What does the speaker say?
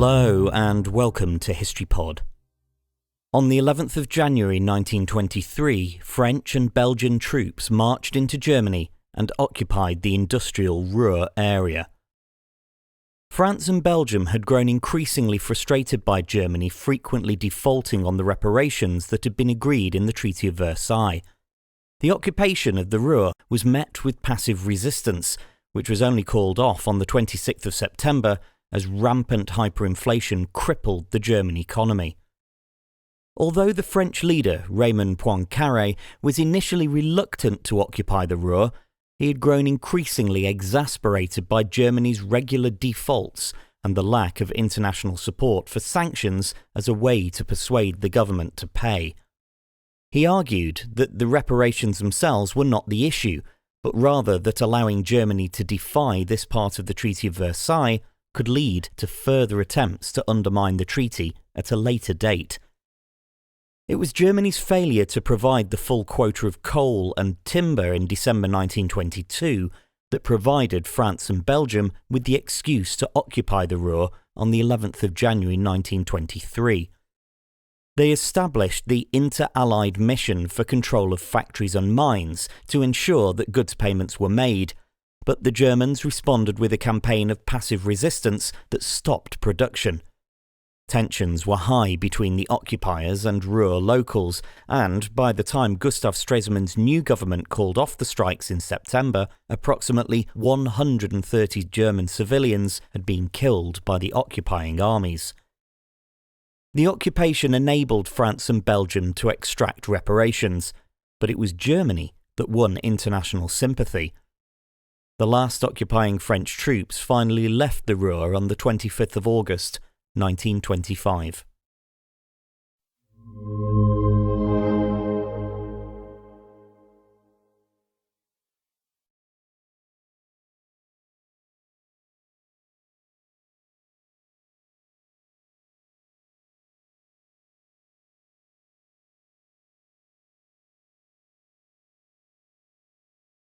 Hello and welcome to HistoryPod. On the 11th of January 1923, French and Belgian troops marched into Germany and occupied the industrial Ruhr area. France and Belgium had grown increasingly frustrated by Germany frequently defaulting on the reparations that had been agreed in the Treaty of Versailles. The occupation of the Ruhr was met with passive resistance, which was only called off on the 26th of September as rampant hyperinflation crippled the German economy. Although the French leader, Raymond Poincaré, was initially reluctant to occupy the Ruhr, he had grown increasingly exasperated by Germany's regular defaults and the lack of international support for sanctions as a way to persuade the government to pay. He argued that the reparations themselves were not the issue, but rather that allowing Germany to defy this part of the Treaty of Versailles could lead to further attempts to undermine the treaty at a later date. It was Germany's failure to provide the full quota of coal and timber in December 1922 that provided France and Belgium with the excuse to occupy the Ruhr on the 11th of January 1923. They established the Inter-Allied Mission for Control of Factories and Mines to ensure that goods payments were made, but the Germans responded with a campaign of passive resistance that stopped production. Tensions were high between the occupiers and Ruhr locals, and by the time Gustav Stresemann's new government called off the strikes in September, approximately 130 German civilians had been killed by the occupying armies. The occupation enabled France and Belgium to extract reparations, but it was Germany that won international sympathy. The last occupying French troops finally left the Ruhr on the 25th of August, 1925.